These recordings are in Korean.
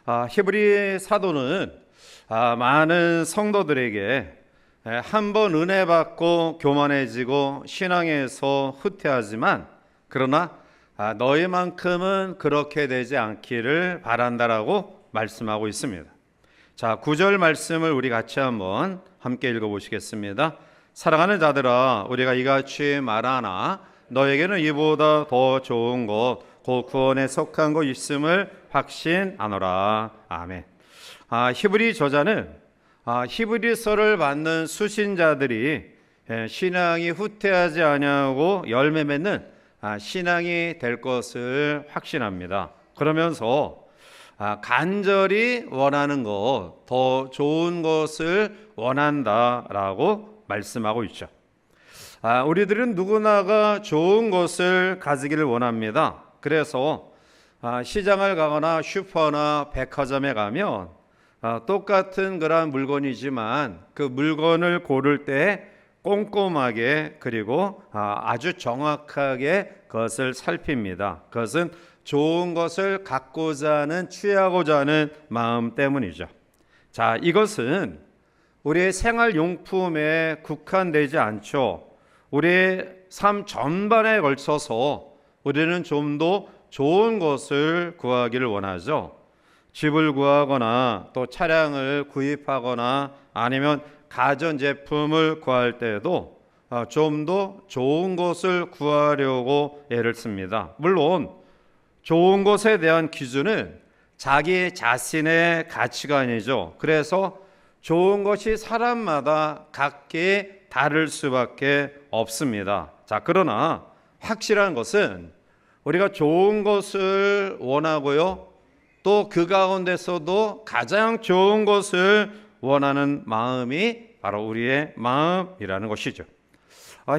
히브리 사도는 많은 성도들에게 한 번 은혜 받고 교만해지고 신앙에서 후퇴하지만 그러나 너희만큼은 그렇게 되지 않기를 바란다라고 말씀하고 있습니다. 자, 9절 말씀을 우리 같이 한번 함께 읽어보시겠습니다. 사랑하는 자들아, 우리가 이같이 말하나 너에게는 이보다 더 좋은 것 곧 구원에 속한 것 있음을 확신하노라. 아멘. 히브리 저자는 히브리서를 받는 수신자들이 신앙이 후퇴하지 아니하고 열매 맺는 신앙이 될 것을 확신합니다. 그러면서 간절히 원하는 것, 더 좋은 것을 원한다라고 말씀하고 있죠. 우리들은 누구나가 좋은 것을 가지기를 원합니다. 그래서 시장을 가거나 슈퍼나 백화점에 가면 똑같은 그런 물건이지만 그 물건을 고를 때 꼼꼼하게 그리고 아주 정확하게 그것을 살핍니다. 그것은 좋은 것을 갖고자 하는, 취하고자 하는 마음 때문이죠. 자, 이것은 우리의 생활용품에 국한되지 않죠. 우리의 삶 전반에 걸쳐서 우리는 좀 더 좋은 것을 구하기를 원하죠. 집을 구하거나 또 차량을 구입하거나 아니면 가전제품을 구할 때에도 좀 더 좋은 것을 구하려고 애를 씁니다. 물론 좋은 것에 대한 기준은 자기 자신의 가치관이죠. 그래서 좋은 것이 사람마다 각기 다를 수밖에 없습니다. 자, 그러나 확실한 것은 우리가 좋은 것을 원하고요, 또 그 가운데서도 가장 좋은 것을 원하는 마음이 바로 우리의 마음이라는 것이죠.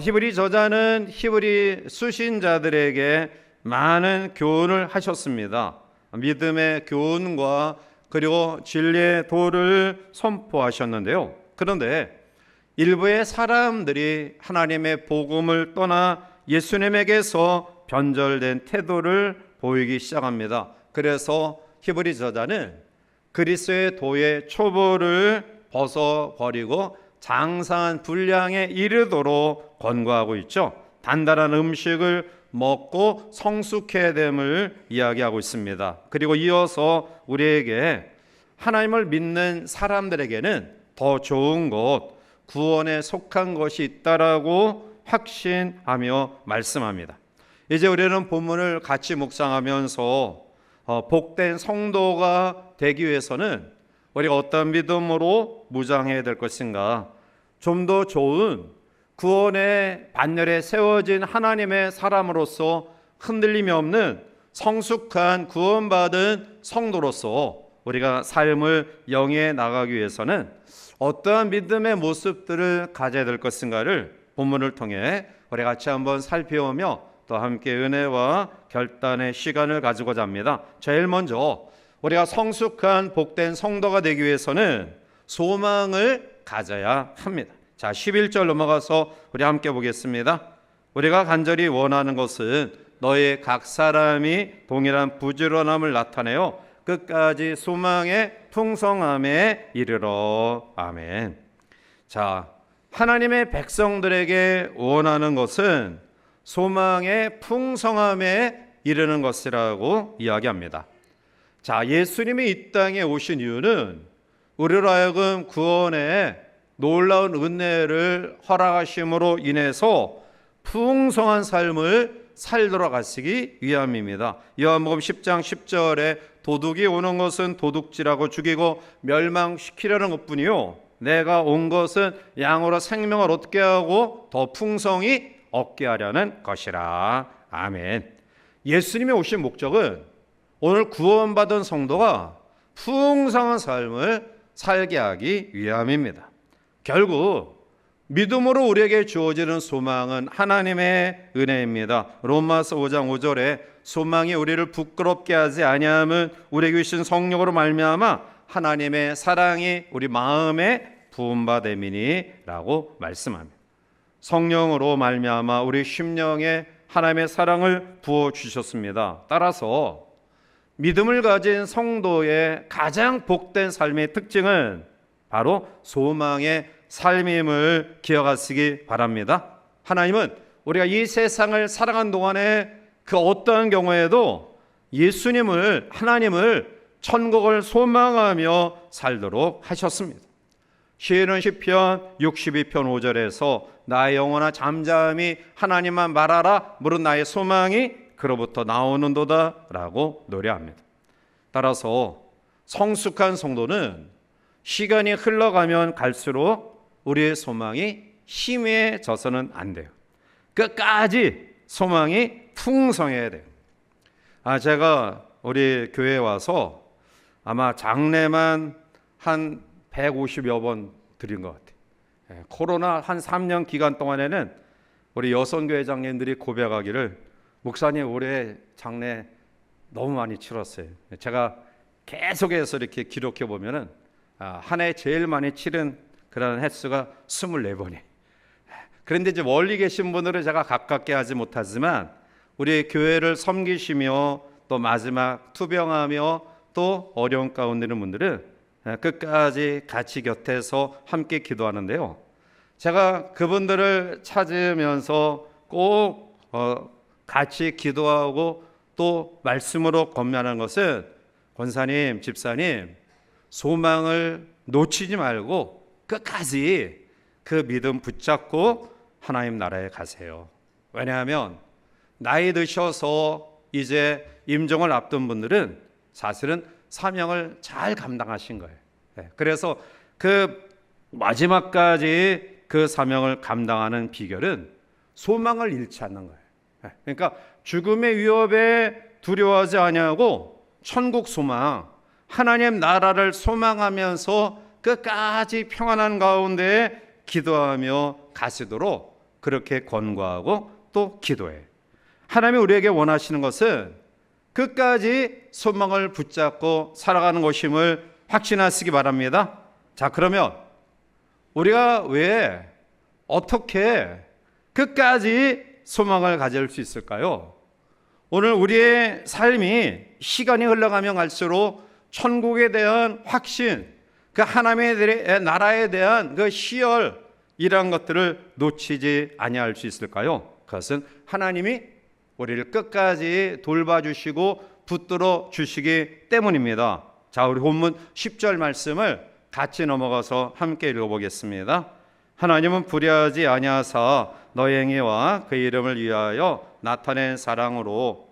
히브리 저자는 히브리 수신자들에게 많은 교훈을 하셨습니다. 믿음의 교훈과 그리고 진리의 도를 선포하셨는데요. 그런데 일부의 사람들이 하나님의 복음을 떠나 예수님에게서 변절된 태도를 보이기 시작합니다. 그래서 히브리 저자는 그리스도의 도의 초보를 벗어버리고 장성한 분량에 이르도록 권고하고 있죠. 단단한 음식을 먹고 성숙해야 됨을 이야기하고 있습니다. 그리고 이어서 우리에게 하나님을 믿는 사람들에게는 더 좋은 것, 구원에 속한 것이 있다라고 확신하며 말씀합니다. 이제 우리는 본문을 같이 묵상하면서 복된 성도가 되기 위해서는 우리가 어떤 믿음으로 무장해야 될 것인가, 좀 더 좋은 구원의 반열에 세워진 하나님의 사람으로서 흔들림이 없는 성숙한 구원받은 성도로서 우리가 삶을 영위해 나가기 위해서는 어떠한 믿음의 모습들을 가져야 될 것인가를 본문을 통해 우리 같이 한번 살펴보며 또 함께 은혜와 결단의 시간을 가지고자 합니다. 제일 먼저 우리가 성숙한 복된 성도가 되기 위해서는 소망을 가져야 합니다. 자, 11절 넘어가서 우리 함께 보겠습니다. 우리가 간절히 원하는 것은 너희 각 사람이 동일한 부지런함을 나타내어 끝까지 소망의 풍성함에 이르러. 아멘. 자, 하나님의 백성들에게 원하는 것은 소망의 풍성함에 이르는 것이라고 이야기합니다. 자, 예수님이 이 땅에 오신 이유는 우리로 하여금 구원의 놀라운 은혜를 허락하심으로 인해서 풍성한 삶을 살도록 하시기 위함입니다. 요한복음 10장 10절에 도둑이 오는 것은 도둑질하고 죽이고 멸망시키려는 것뿐이요 내가 온 것은 양으로 생명을 얻게 하고 더 풍성히 얻게 하려는 것이라. 아멘. 예수님이 오신 목적은 오늘 구원받은 성도가 풍성한 삶을 살게 하기 위함입니다. 결국 믿음으로 우리에게 주어지는 소망은 하나님의 은혜입니다. 로마서 5장 5절에 소망이 우리를 부끄럽게 하지 아니함은 우리에게 주신 성령으로 말미암아 하나님의 사랑이 우리 마음에 부음받음이니라고 말씀합니다. 성령으로 말미암아 우리 심령에 하나님의 사랑을 부어 주셨습니다. 따라서 믿음을 가진 성도의 가장 복된 삶의 특징은 바로 소망의 삶임을 기억하시기 바랍니다. 하나님은 우리가 이 세상을 살아간 동안에 그 어떠한 경우에도 예수님을, 하나님을, 천국을 소망하며 살도록 하셨습니다. 시인은 시편 62편 5절에서 나의 영혼아 잠잠히 하나님만 말하라, 무릇 나의 소망이 그로부터 나오는도다 라고 노래합니다. 따라서 성숙한 성도는 시간이 흘러가면 갈수록 우리의 소망이 희미해져서는 안 돼요. 끝까지 소망이 풍성해야 돼요. 제가 우리 교회에 와서 아마 장례만 한 150여 번 드린 것 같아요. 코로나 한 3년 기간 동안에는 우리 여성교회 장님들이 고백하기를 목사님 올해 장례 너무 많이 치렀어요. 제가 계속해서 이렇게 기록해 보면은 한 해 제일 많이 치른 그런 횟수가 24번이에요. 그런데 이제 멀리 계신 분들은 제가 가깝게 하지 못하지만 우리 교회를 섬기시며 또 마지막 투병하며 또 어려운 가운데 있는 분들은 끝까지 같이 곁에서 함께 기도하는데요. 제가 그분들을 찾으면서 꼭 같이 기도하고 또 말씀으로 권면하는 것은 권사님, 집사님 소망을 놓치지 말고 끝까지 그 믿음 붙잡고 하나님 나라에 가세요. 왜냐하면 나이 드셔서 이제 임종을 앞둔 분들은 사실은 사명을 잘 감당하신 거예요. 그래서 그 마지막까지 그 사명을 감당하는 비결은 소망을 잃지 않는 거예요. 그러니까 죽음의 위협에 두려워하지 아니하고 천국 소망, 하나님 나라를 소망하면서 끝까지 평안한 가운데 기도하며 가시도록 그렇게 권고하고 또 기도해. 하나님이 우리에게 원하시는 것은 끝까지 소망을 붙잡고 살아가는 것임을 확신하시기 바랍니다. 자, 그러면 우리가 왜 어떻게 끝까지 소망을 가질 수 있을까요? 오늘 우리의 삶이 시간이 흘러가면 갈수록 천국에 대한 확신, 그 하나님의 나라에 대한 그 희열 이러한 것들을 놓치지 아니할 수 있을까요? 그것은 하나님이 우리를 끝까지 돌봐주시고 붙들어 주시기 때문입니다. 자, 우리 본문 10절 말씀을 같이 넘어가서 함께 읽어보겠습니다. 하나님은 불의하지 아니하사 너의 행위와 그 이름을 위하여 나타낸 사랑으로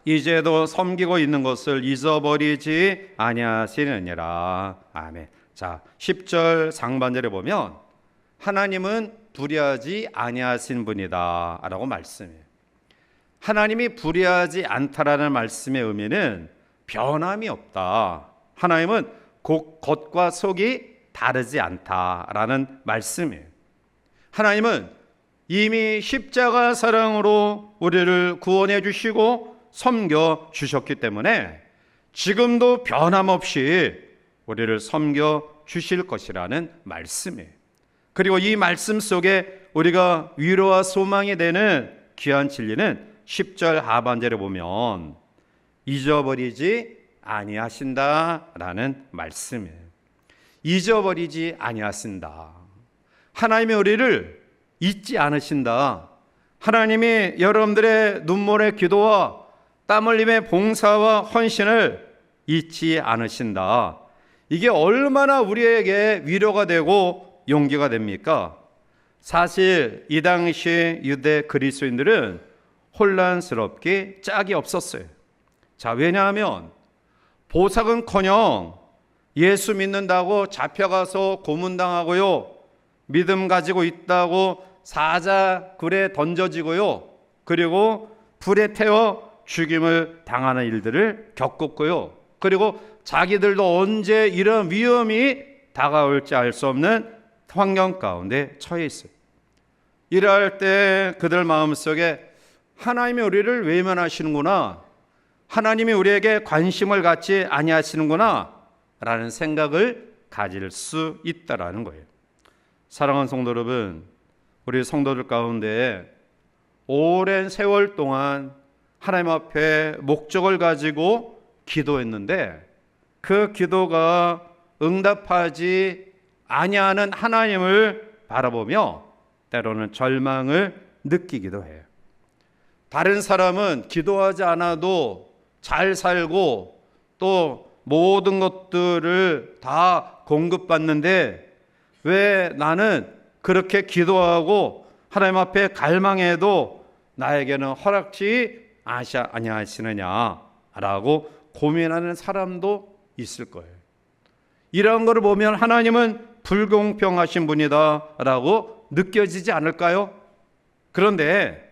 이제도 섬기고 있는 것을 잊어버리지 아니하시느니라. 아멘. 자, 10절 상반절에 보면 하나님은 불의하지 아니하신 분이다 라고 말씀해요. 하나님이 불의하지 않다라는 말씀의 의미는 변함이 없다. 하나님은 겉과 속이 다르지 않다라는 말씀이에요. 하나님은 이미 십자가 사랑으로 우리를 구원해 주시고 섬겨 주셨기 때문에 지금도 변함없이 우리를 섬겨 주실 것이라는 말씀이에요. 그리고 이 말씀 속에 우리가 위로와 소망이 되는 귀한 진리는 10절 하반절에 보면 잊어버리지 아니하신다라는 말씀이에요. 잊어버리지 아니하신다. 하나님이 우리를 잊지 않으신다. 하나님이 여러분들의 눈물의 기도와 땀 흘림의 봉사와 헌신을 잊지 않으신다. 이게 얼마나 우리에게 위로가 되고 용기가 됩니까? 사실 이 당시 유대 그리스도인들은 혼란스럽게 짝이 없었어요. 자, 왜냐하면 보석은커녕 예수 믿는다고 잡혀가서 고문당하고요, 믿음 가지고 있다고 사자굴에 던져지고요, 그리고 불에 태워 죽임을 당하는 일들을 겪었고요, 그리고 자기들도 언제 이런 위험이 다가올지 알 수 없는 환경 가운데 처해 있어요. 이럴 때 그들 마음속에 하나님이 우리를 외면하시는구나, 하나님이 우리에게 관심을 갖지 아니하시는구나 라는 생각을 가질 수 있다라는 거예요. 사랑하는 성도 여러분, 우리 성도들 가운데 오랜 세월 동안 하나님 앞에 목적을 가지고 기도했는데 그 기도가 응답하지 아니하는 하나님을 바라보며 때로는 절망을 느끼기도 해요. 다른 사람은 기도하지 않아도 잘 살고 또 모든 것들을 다 공급받는데 왜 나는 그렇게 기도하고 하나님 앞에 갈망해도 나에게는 허락지 아니하시느냐라고 고민하는 사람도 있을 거예요. 이런 것을 보면 하나님은 불공평하신 분이다라고 느껴지지 않을까요? 그런데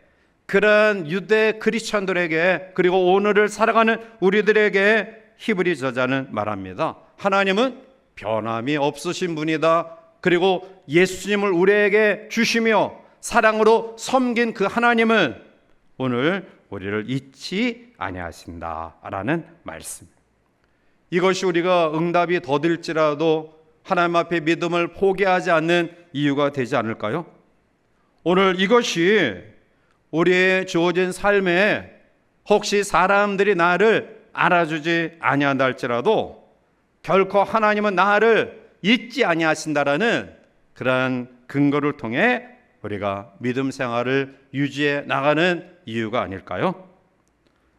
그러한 유대 크리스천들에게 그리고 오늘을 살아가는 우리들에게 히브리 저자는 말합니다. 하나님은 변함이 없으신 분이다. 그리고 예수님을 우리에게 주시며 사랑으로 섬긴 그 하나님은 오늘 우리를 잊지 아니하신다라는 말씀. 이것이 우리가 응답이 더딜지라도 하나님 앞에 믿음을 포기하지 않는 이유가 되지 않을까요? 오늘 이것이 우리의 주어진 삶에 혹시 사람들이 나를 알아주지 아니한다 할지라도 결코 하나님은 나를 잊지 아니하신다라는 그러한 근거를 통해 우리가 믿음 생활을 유지해 나가는 이유가 아닐까요?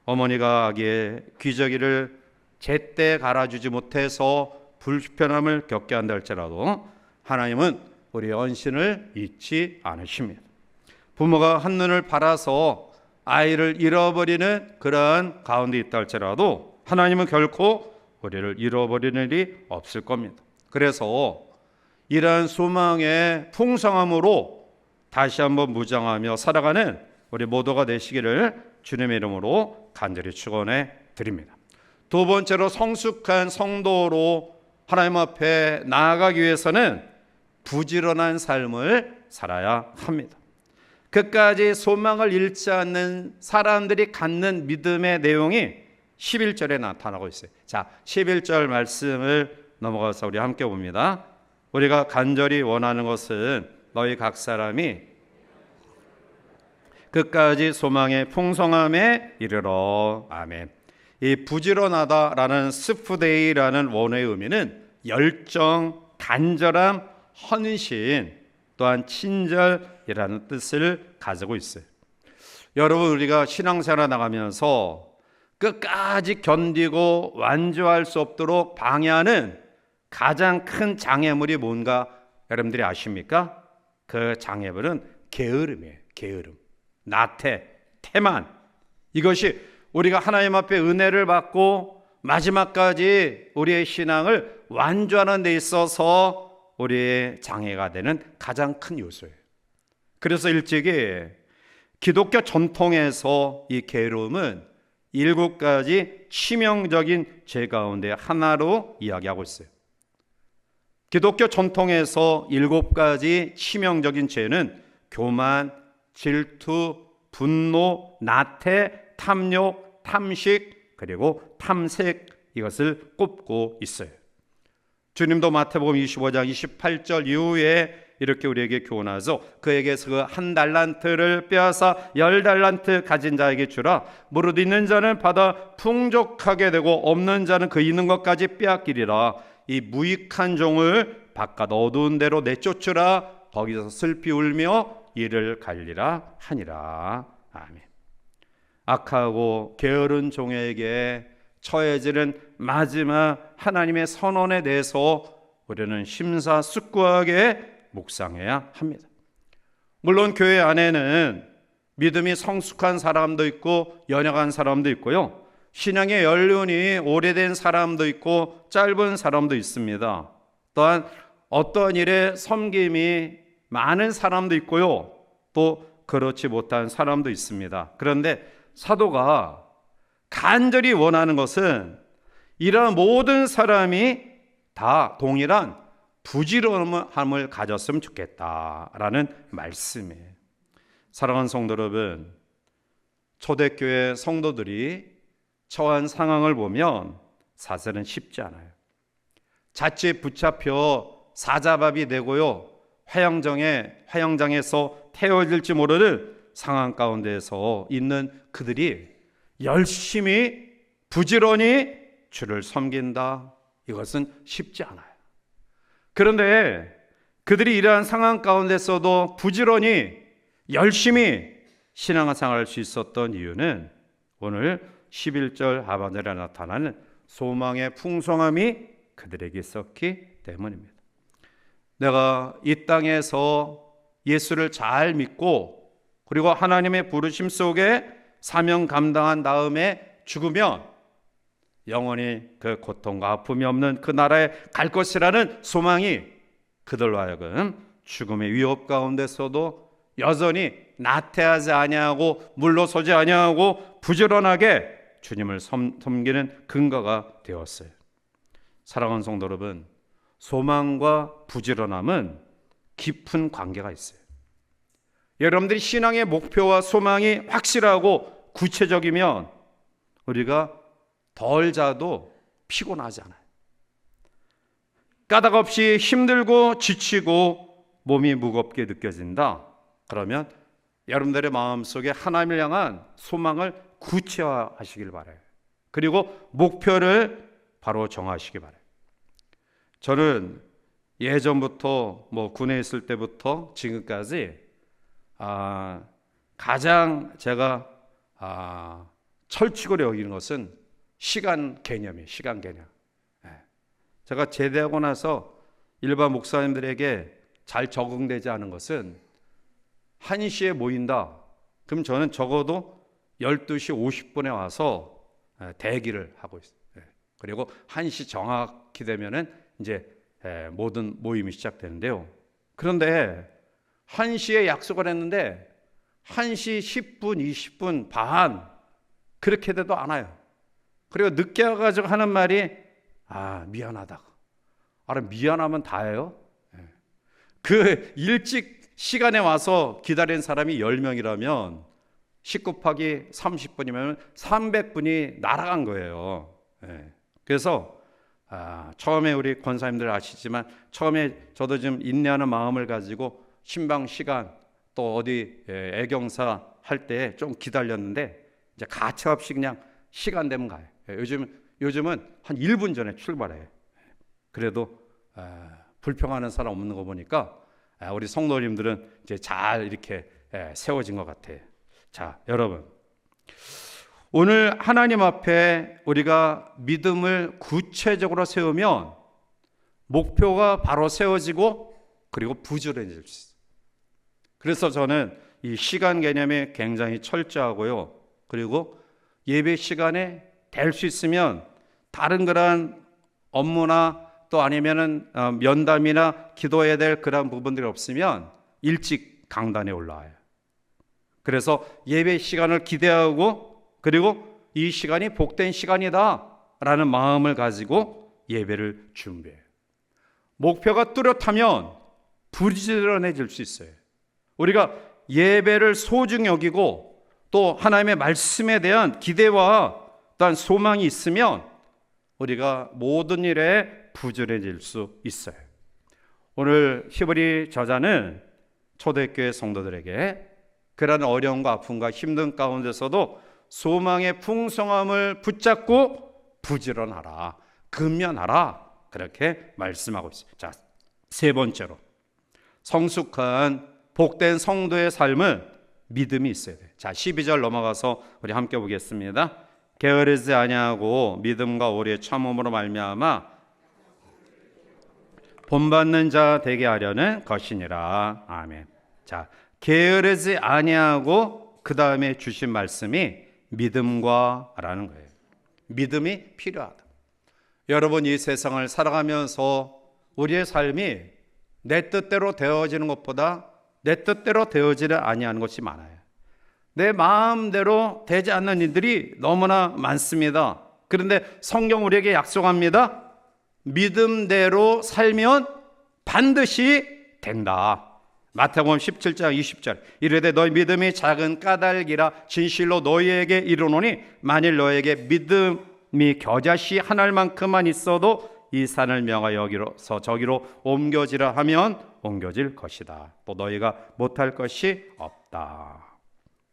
어머니가 아기의 기저귀를 제때 갈아주지 못해서 불편함을 겪게 한다 할지라도 하나님은 우리의 언신을 잊지 않으십니다. 부모가 한눈을 팔아서 아이를 잃어버리는 그러한 가운데 있다 할지라도 하나님은 결코 우리를 잃어버리는 일이 없을 겁니다. 그래서 이러한 소망의 풍성함으로 다시 한번 무장하며 살아가는 우리 모두가 되시기를 주님의 이름으로 간절히 축원해 드립니다. 두 번째로 성숙한 성도로 하나님 앞에 나아가기 위해서는 부지런한 삶을 살아야 합니다. 끝까지 소망을 잃지 않는 사람들이 갖는 믿음의 내용이 11절에 나타나고 있어요. 자, 11절 말씀을 넘어가서 우리 함께 봅니다. 우리가 간절히 원하는 것은 너희 각 사람이 끝까지 소망의 풍성함에 이르러. 아멘. 이 부지런하다라는 스푸데이라는 원어의 의미는 열정, 간절함, 헌신, 또한 친절이라는 뜻을 가지고 있어요. 여러분, 우리가 신앙생활 나가면서 끝까지 견디고 완주할 수 없도록 방해하는 가장 큰 장애물이 뭔가 여러분들이 아십니까? 그 장애물은 게으름이에요. 게으름, 나태, 태만. 이것이 우리가 하나님 앞에 은혜를 받고 마지막까지 우리의 신앙을 완주하는 데 있어서 우리의 장애가 되는 가장 큰 요소예요. 그래서 일찍이 기독교 전통에서 이 게으름은 7가지 치명적인 죄 가운데 하나로 이야기하고 있어요. 기독교 전통에서 7가지 치명적인 죄는 교만, 질투, 분노, 나태, 탐욕, 탐식, 그리고 탐색, 이것을 꼽고 있어요. 주님도 마태복음 25장 28절 이후에 이렇게 우리에게 교훈하소. 그에게서 그 1달란트를 빼앗아 10달란트 가진 자에게 주라. 무릇 있는 자는 받아 풍족하게 되고 없는 자는 그 있는 것까지 빼앗기리라. 이 무익한 종을 바깥 어두운 데로 내쫓으라. 거기서 슬피 울며 이를 갈리라 하니라. 아멘. 악하고 게으른 종에게 처해지는 마지막 하나님의 선언에 대해서 우리는 심사숙고하게 묵상해야 합니다. 물론 교회 안에는 믿음이 성숙한 사람도 있고 연약한 사람도 있고요. 신앙의 연륜이 오래된 사람도 있고 짧은 사람도 있습니다. 또한 어떤 일에 섬김이 많은 사람도 있고요. 또 그렇지 못한 사람도 있습니다. 그런데 사도가 간절히 원하는 것은 이러한 모든 사람이 다 동일한 부지런함을 가졌으면 좋겠다라는 말씀이에요. 사랑하는 성도 여러분, 초대교회 성도들이 처한 상황을 보면 사실은 쉽지 않아요. 자칫 붙잡혀 사자밥이 되고요, 화형장에서 태워질지 모르는 상황 가운데서 있는 그들이 열심히 부지런히 주를 섬긴다. 이것은 쉽지 않아요. 그런데 그들이 이러한 상황 가운데서도 부지런히 열심히 신앙생활을 할 수 있었던 이유는 오늘 11절 하반절에 나타나는 소망의 풍성함이 그들에게 있었기 때문입니다. 내가 이 땅에서 예수를 잘 믿고 그리고 하나님의 부르심 속에 사명 감당한 다음에 죽으면 영원히 그 고통과 아픔이 없는 그 나라에 갈 것이라는 소망이 그들로 하여금 죽음의 위협 가운데서도 여전히 나태하지 아니하고 물러서지 아니하고 부지런하게 주님을 섬기는 근거가 되었어요. 사랑하는 성도 여러분, 소망과 부지런함은 깊은 관계가 있어요. 여러분들이 신앙의 목표와 소망이 확실하고 구체적이면 우리가 덜 자도 피곤하지 않아요. 까닭 없이 힘들고 지치고 몸이 무겁게 느껴진다. 그러면 여러분들의 마음속에 하나님을 향한 소망을 구체화하시길 바라요. 그리고 목표를 바로 정하시기 바라요. 저는 예전부터 군에 있을 때부터 지금까지 가장 제가 철칙으로 여기는 것은 시간 개념이에요. 시간 개념. 제가 제대하고 나서 일반 목사님들에게 잘 적응되지 않은 것은 1시에 모인다. 그럼 저는 적어도 12시 50분에 와서 대기를 하고 있어요. 그리고 1시 정확히 되면은 이제 모든 모임이 시작되는데요. 그런데 1시에 약속을 했는데 1시 10분, 20분 반 그렇게 돼도 안 와요. 그리고 늦게 와가지고 하는 말이 미안하다고. 미안하면 다예요. 그 일찍 시간에 와서 기다린 사람이 10명이라면 10 곱하기 30분이면 300분이 날아간 거예요. 그래서 처음에 우리 권사님들 아시지만 처음에 저도 좀 인내하는 마음을 가지고 신방 시간 또 어디 애경사 할 때 좀 기다렸는데 이제 가차없이 그냥 시간 되면 가요. 요즘은 한 1분 전에 출발해요. 그래도 불평하는 사람 없는 거 보니까 우리 성도님들은 이제 잘 이렇게 세워진 것 같아요. 자, 여러분, 오늘 하나님 앞에 우리가 믿음을 구체적으로 세우면 목표가 바로 세워지고 그리고 부지런해질 수 있어요. 그래서 저는 이 시간 개념이 굉장히 철저하고요. 그리고 예배 시간에 될 수 있으면 다른 그러한 업무나 또 아니면은 면담이나 기도해야 될 그런 부분들이 없으면 일찍 강단에 올라와요. 그래서 예배 시간을 기대하고 그리고 이 시간이 복된 시간이다라는 마음을 가지고 예배를 준비해요. 목표가 뚜렷하면 부지런해질 수 있어요. 우리가 예배를 소중히 여기고 또 하나님의 말씀에 대한 기대와 또한 소망이 있으면 우리가 모든 일에 부지런해질 수 있어요. 오늘 히브리 저자는 초대교회 성도들에게 그런 어려움과 아픔과 힘든 가운데서도 소망의 풍성함을 붙잡고 부지런하라, 근면하라 그렇게 말씀하고 있어요. 자, 세 번째로 성숙한 복된 성도의 삶은 믿음이 있어야 돼요. 자, 12절 넘어가서 우리 함께 보겠습니다. 게으르지 아니하고 믿음과 오래 참음으로 말미암아 본받는 자 되게 하려는 것이니라. 아멘. 자, 게으르지 아니하고 그 다음에 주신 말씀이 믿음과라는 거예요. 믿음이 필요하다. 여러분, 이 세상을 살아가면서 우리의 삶이 내 뜻대로 되어지는 것보다 내 뜻대로 되어지지 아니하는 것이 많아요. 내 마음대로 되지 않는 일들이 너무나 많습니다. 그런데 성경 우리에게 약속합니다. 믿음대로 살면 반드시 된다. 마태복음 17장 20절 이르되 너희 믿음이 작은 까닭이라 진실로 너희에게 이르노니 만일 너희에게 믿음이 겨자씨 한 알만큼만 있어도 이 산을 명하여 여기로서 저기로 옮겨지라 하면 옮겨질 것이다. 또 너희가 못할 것이 없다.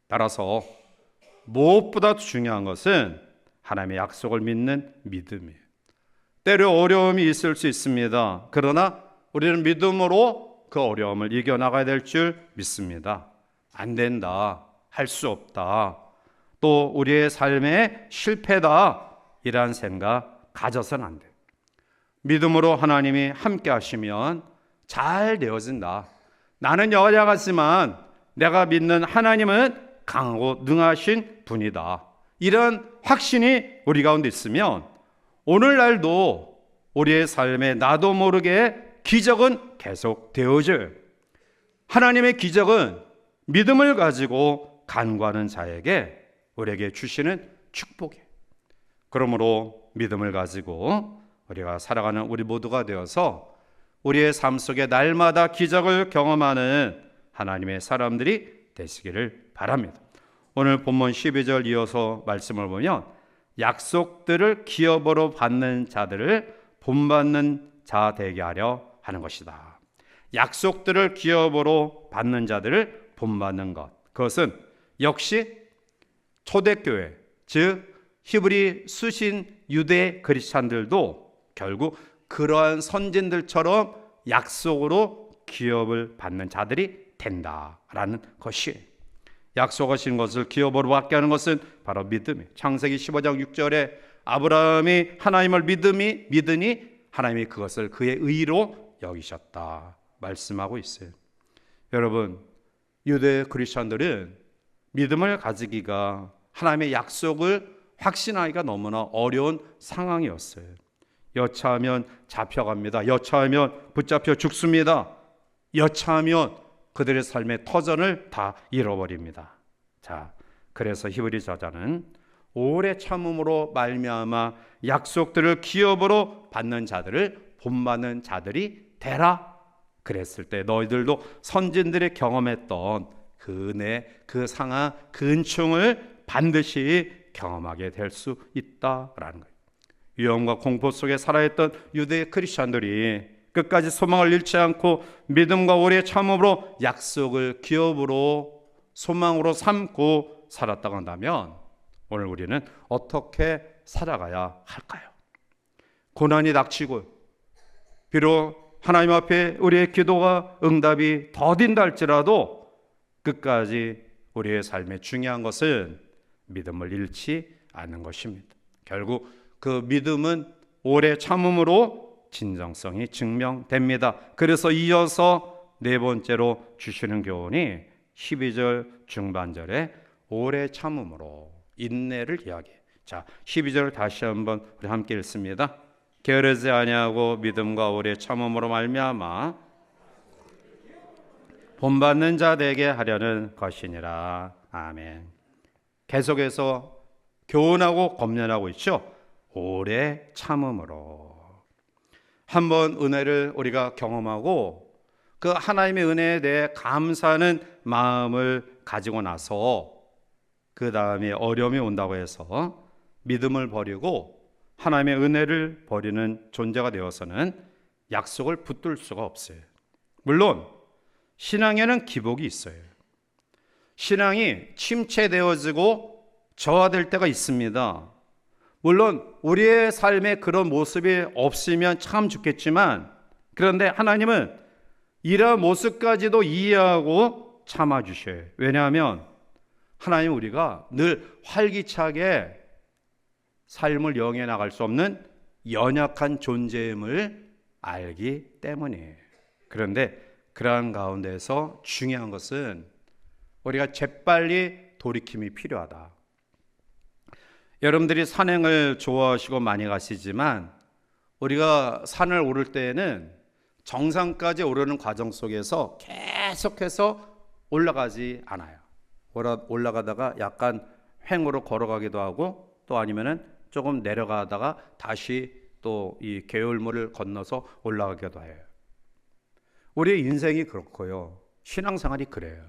따라서 무엇보다 중요한 것은 하나님의 약속을 믿는 믿음이에요. 때로 어려움이 있을 수 있습니다. 그러나 우리는 믿음으로 그 어려움을 이겨나가야 될 줄 믿습니다. 안 된다, 할 수 없다, 또 우리의 삶의 실패다, 이란 생각 가져서는 안 돼요. 믿음으로 하나님이 함께 하시면 잘 되어진다. 나는 연약하지만 내가 믿는 하나님은 강하고 능하신 분이다. 이런 확신이 우리 가운데 있으면 오늘날도 우리의 삶에 나도 모르게 기적은 계속 되어져요. 하나님의 기적은 믿음을 가지고 간구하는 자에게 우리에게 주시는 축복이에요. 그러므로 믿음을 가지고 우리가 살아가는 우리 모두가 되어서 우리의 삶 속에 날마다 기적을 경험하는 하나님의 사람들이 되시기를 바랍니다. 오늘 본문 12절 이어서 말씀을 보면 약속들을 기업으로 받는 자들을 본받는 자 되게 하려 하는 것이다. 약속들을 기업으로 받는 자들을 본받는 것, 그것은 역시 초대교회, 즉 히브리 수신 유대 그리스찬들도 결국 그러한 선진들처럼 약속으로 기업을 받는 자들이 된다라는 것이에요. 약속하신 것을 기업으로 받게 하는 것은 바로 믿음이에요. 창세기 15장 6절에 아브라함이 하나님을 믿으니 하나님이 그것을 그의 의로 여기셨다 말씀하고 있어요. 여러분, 유대 크리스천들은 믿음을 가지기가, 하나님의 약속을 확신하기가 너무나 어려운 상황이었어요. 여차하면 잡혀갑니다. 여차하면 붙잡혀 죽습니다. 여차하면 그들의 삶의 터전을 다 잃어버립니다. 자, 그래서 히브리 저자는 오래 참음으로 말미암아 약속들을 기업으로 받는 자들을 본받는 자들이 되라 그랬을 때 너희들도 선진들이 경험했던 그 은혜, 그 상황, 그 은총을 반드시 경험하게 될 수 있다라는 거예요. 위험과 공포 속에 살아있던 유대 크리스천들이 끝까지 소망을 잃지 않고 믿음과 오래 참음으로 약속을 기업으로 소망으로 삼고 살았다고 한다면 오늘 우리는 어떻게 살아가야 할까요? 고난이 닥치고 비록 하나님 앞에 우리의 기도가 응답이 더딘다 할지라도 끝까지 우리의 삶에 중요한 것은 믿음을 잃지 않는 것입니다. 결국 그 믿음은 오래 참음으로 진정성이 증명됩니다. 그래서 이어서 네 번째로 주시는 교훈이 12절 중반절에 오래 참음으로 인내를 이야기해요. 자, 12절 다시 한번 우리 함께 읽습니다. 게으르지 아니하고 믿음과 오래 참음으로 말미암아 본받는 자 되게 하려는 것이니라. 아멘. 계속해서 교훈하고 검련하고 있죠. 오래 참음으로. 한번 은혜를 우리가 경험하고 그 하나님의 은혜에 대해 감사하는 마음을 가지고 나서 그 다음에 어려움이 온다고 해서 믿음을 버리고 하나님의 은혜를 버리는 존재가 되어서는 약속을 붙들 수가 없어요. 물론 신앙에는 기복이 있어요. 신앙이 침체되어지고 저하될 때가 있습니다. 물론 우리의 삶에 그런 모습이 없으면 참 좋겠지만, 그런데 하나님은 이러한 모습까지도 이해하고 참아주셔요. 왜냐하면 하나님 우리가 늘 활기차게 삶을 영해 나갈 수 없는 연약한 존재임을 알기 때문이에요. 그런데 그러한 가운데서 중요한 것은 우리가 재빨리 돌이킴이 필요하다. 여러분들이 산행을 좋아하시고 많이 가시지만 우리가 산을 오를 때에는 정상까지 오르는 과정 속에서 계속해서 올라가지 않아요. 올라가다가 약간 횡으로 걸어가기도 하고 또 아니면은 조금 내려가다가 다시 또 이 계율물을 건너서 올라가기도 해요. 우리의 인생이 그렇고요. 신앙생활이 그래요.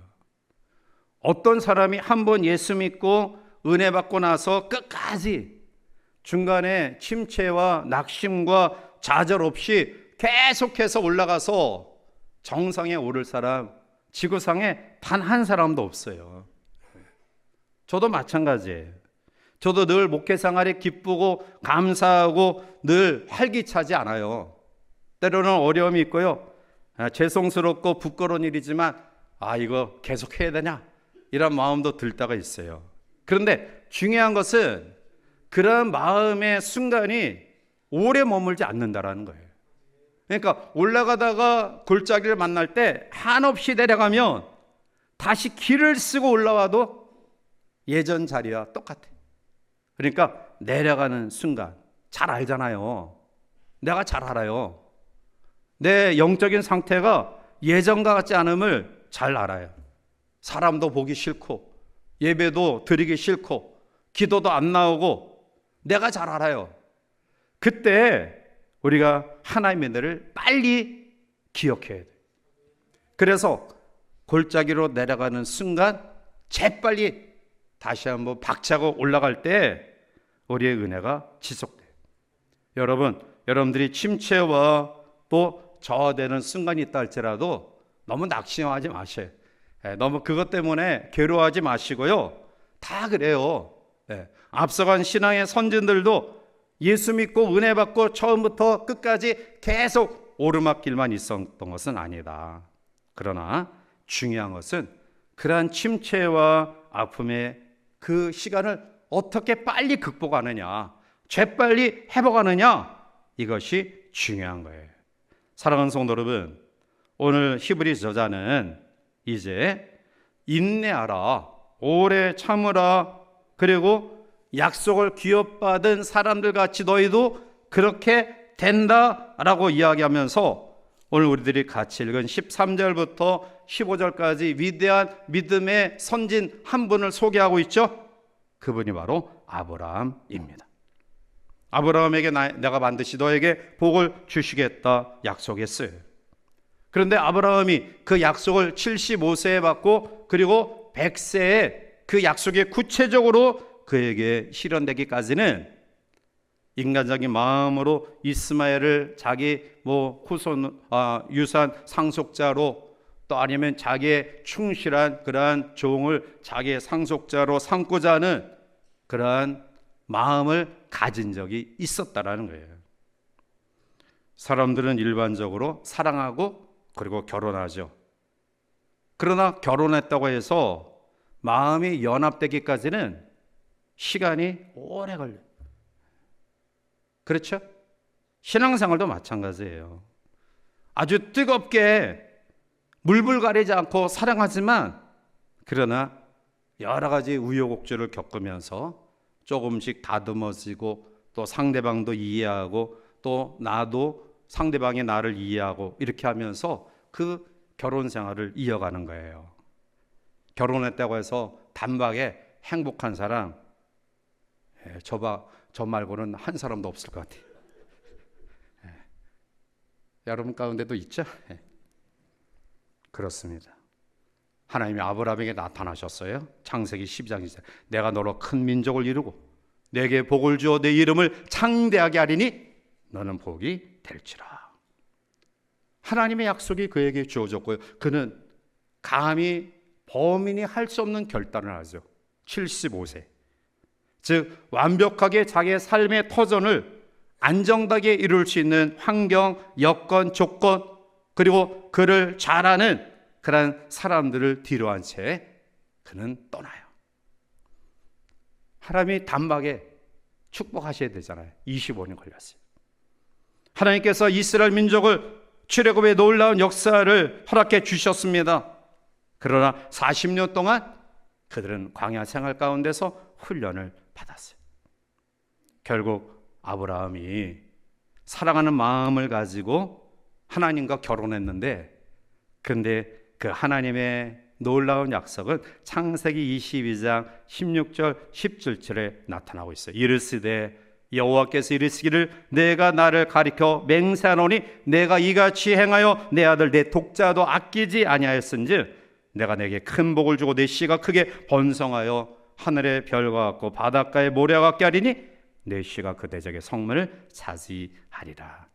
어떤 사람이 한번 예수 믿고 은혜 받고 나서 끝까지 중간에 침체와 낙심과 좌절 없이 계속해서 올라가서 정상에 오를 사람, 지구상에 단 한 사람도 없어요. 저도 마찬가지예요. 저도 늘 목회 생활이 기쁘고 감사하고 늘 활기차지 않아요. 때로는 어려움이 있고요. 죄송스럽고 부끄러운 일이지만 이거 계속 해야 되냐? 이런 마음도 들 때가 있어요. 그런데 중요한 것은 그런 마음의 순간이 오래 머물지 않는다라는 거예요. 그러니까 올라가다가 골짜기를 만날 때 한없이 내려가면 다시 길을 쓰고 올라와도 예전 자리와 똑같아요. 그러니까 내려가는 순간 잘 알잖아요. 내가 잘 알아요. 내 영적인 상태가 예전과 같지 않음을 잘 알아요. 사람도 보기 싫고 예배도 드리기 싫고 기도도 안 나오고 내가 잘 알아요. 그때 우리가 하나님의 은혜를 빨리 기억해야 돼요. 그래서 골짜기로 내려가는 순간 재빨리 다시 한번 박차고 올라갈 때 우리의 은혜가 지속돼요. 여러분들이 침체와 또 저하되는 순간이 있다 할지라도 너무 낙심하지 마세요. 너무 그것 때문에 괴로워하지 마시고요. 다 그래요. 앞서간 신앙의 선진들도 예수 믿고 은혜 받고 처음부터 끝까지 계속 오르막길만 있었던 것은 아니다. 그러나 중요한 것은 그러한 침체와 아픔의 그 시간을 어떻게 빨리 극복하느냐, 재빨리 회복하느냐, 이것이 중요한 거예요. 사랑하는 성도 여러분, 오늘 히브리 저자는 이제 인내하라, 오래 참으라, 그리고 약속을 기업받은 사람들 같이 너희도 그렇게 된다라고 이야기하면서 오늘 우리들이 같이 읽은 13절부터 15절까지 위대한 믿음의 선진 한 분을 소개하고 있죠. 그분이 바로 아브라함입니다. 아브라함에게 내가 반드시 너에게 복을 주시겠다 약속했어요. 그런데 아브라함이 그 약속을 75세에 받고 그리고 100세에 그 약속이 구체적으로 그에게 실현되기까지는 인간적인 마음으로 이스마엘을 자기 후손 유산 상속자로 또 아니면 자기의 충실한 그러한 종을 자기의 상속자로 삼고자 하는 그러한 마음을 가진 적이 있었다라는 거예요. 사람들은 일반적으로 사랑하고 그리고 결혼하죠. 그러나 결혼했다고 해서 마음이 연합되기까지는 시간이 오래 걸려요. 그렇죠? 신앙생활도 마찬가지예요. 아주 뜨겁게 물불 가리지 않고 사랑하지만 그러나 여러 가지 우여곡절을 겪으면서 조금씩 다듬어지고 또 상대방도 이해하고 또 나도 상대방이 나를 이해하고 이렇게 하면서 그 결혼 생활을 이어가는 거예요. 결혼했다고 해서 단박에 행복한 사람 저 말고는 한 사람도 없을 것 같아요. 여러분 가운데도 있죠? 그렇습니다. 하나님이 아브라함에게 나타나셨어요. 창세기 12장이죠. 내가 너로 큰 민족을 이루고 내게 복을 주어 내 이름을 창대하게 하리니 너는 복이 될지라. 하나님의 약속이 그에게 주어졌고요. 그는 감히 범인이 할 수 없는 결단을 하죠. 75세. 즉 완벽하게 자기의 삶의 터전을 안정되게 이룰 수 있는 환경, 여건, 조건 그리고 그를 잘 아는 그런 사람들을 뒤로한 채 그는 떠나요. 하나님이 단박에 축복하셔야 되잖아요. 25년 걸렸어요. 하나님께서 이스라엘 민족을 출애굽의 놀라운 역사를 허락해 주셨습니다. 그러나 40년 동안 그들은 광야 생활 가운데서 훈련을 받았어요. 결국 아브라함이 사랑하는 마음을 가지고 하나님과 결혼했는데 근데 그 하나님의 놀라운 약속은 창세기 22장 16절 17절에 나타나고 있어요. 이르시되 여호와께서 이르시기를 내가 나를 가리켜 맹세하노니 내가 이같이 행하여 내 아들 내 독자도 아끼지 아니하였은즉 내가 내게 큰 복을 주고 내 씨가 크게 번성하여 하늘의 별과 같고 바닷가의 모래와 같게 하리니 내 씨가 그 대적의 성문을 차지하리라.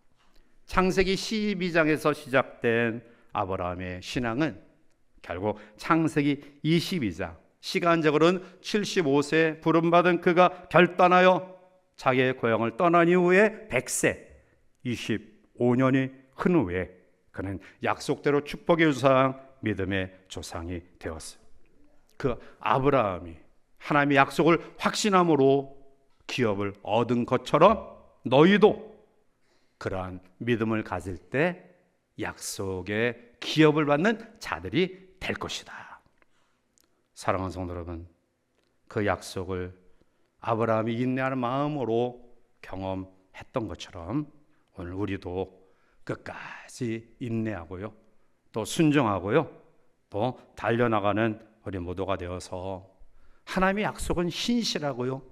창세기 12장에서 시작된 아브라함의 신앙은 결국 창세기 22장 시간적으로는 75세 부름받은 그가 결단하여 자기의 고향을 떠난 이후에 100세 25년이 흔 후에 그는 약속대로 축복의 유상 믿음의 조상이 되었어요. 그 아브라함이 하나님의 약속을 확신함으로 기업을 얻은 것처럼 너희도 그러한 믿음을 가질 때 약속의 기업을 받는 자들이 될 것이다. 사랑하는 성도 여러분, 그 약속을 아브라함이 인내하는 마음으로 경험했던 것처럼 오늘 우리도 끝까지 인내하고요, 또 순종하고요, 또 달려나가는 우리 모두가 되어서 하나님의 약속은 신실하고요,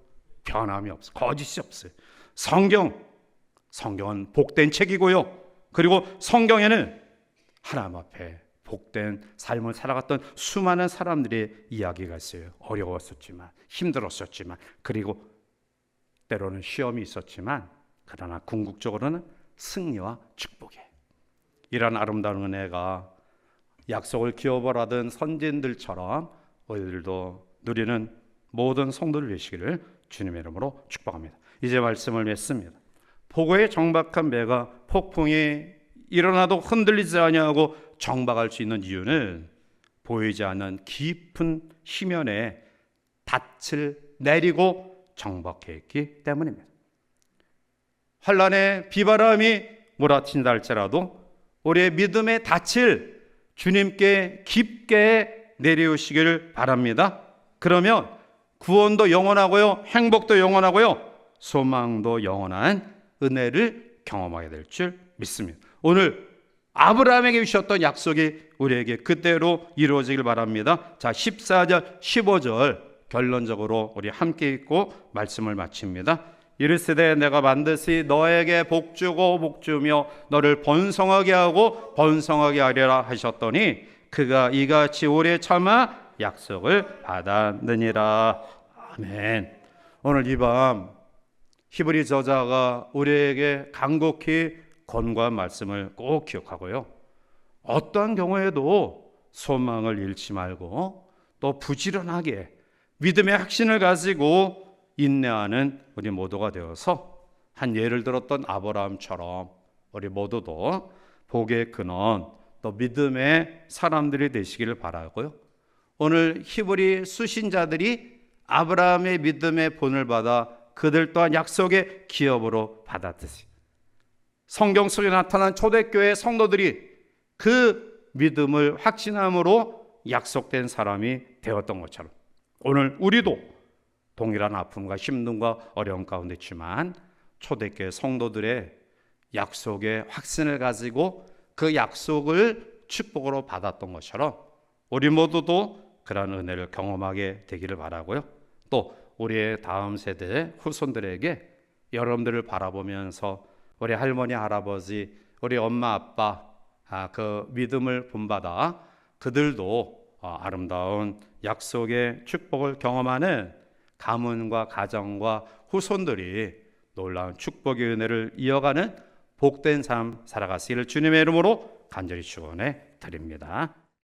변함이 없어요. 거짓이 없어요. 성경은 복된 책이고요, 그리고 성경에는 하나님 앞에 복된 삶을 살아갔던 수많은 사람들의 이야기가 있어요. 어려웠었지만, 힘들었었지만, 그리고 때로는 시험이 있었지만, 그러나 궁극적으로는 승리와 축복에 이런 아름다운 은혜가 약속을 기업을 하던 선진들처럼 우리들도 누리는 모든 성도들 되시기를 주님의 이름으로 축복합니다. 이제 말씀을 맺습니다. 포고의 정박한 배가 폭풍이 일어나도 흔들리지 아니하고 정박할 수 있는 이유는 보이지 않는 깊은 심연에 닻을 내리고 정박해 있기 때문입니다. 환란의 비바람이 몰아친다 할지라도 우리의 믿음의 닻을 주님께 깊게 내려오시기를 바랍니다. 그러면 구원도 영원하고요, 행복도 영원하고요, 소망도 영원한 은혜를 경험하게 될 줄 믿습니다. 오늘 아브라함에게 주셨던 약속이 우리에게 그대로 이루어지길 바랍니다. 자, 14절 15절 결론적으로 우리 함께 읽고 말씀을 마칩니다. 이르시되 내가 반드시 너에게 복주고 복주며 너를 번성하게 하고 번성하게 하리라 하셨더니 그가 이같이 오래 참아 약속을 받았느니라. 아멘. 오늘 이 밤 히브리 저자가 우리에게 간곡히 권고한 말씀을 꼭 기억하고요, 어떠한 경우에도 소망을 잃지 말고 또 부지런하게 믿음의 확신을 가지고 인내하는 우리 모두가 되어서 한 예를 들었던 아브라함처럼 우리 모두도 복의 근원 또 믿음의 사람들이 되시기를 바라고요, 오늘 히브리 수신자들이 아브라함의 믿음의 본을 받아 그들 또한 약속의 기업으로 받았듯이 성경 속에 나타난 초대교회 성도들이 그 믿음을 확신함으로 약속된 사람이 되었던 것처럼 오늘 우리도 동일한 아픔과 힘듦과 어려움 가운데 있지만 초대교회 성도들의 약속의 확신을 가지고 그 약속을 축복으로 받았던 것처럼 우리 모두도 그런 은혜를 경험하게 되기를 바라고요, 또 우리의 다음 세대 후손들에게 여러분들을 바라보면서 우리 할머니 할아버지 우리 엄마 아빠 그 믿음을 본받아 그들도 아름다운 약속의 축복을 경험하는 가문과 가정과 후손들이 놀라운 축복의 은혜를 이어가는 복된 삶 살아가시기를 주님의 이름으로 간절히 축원해 드립니다.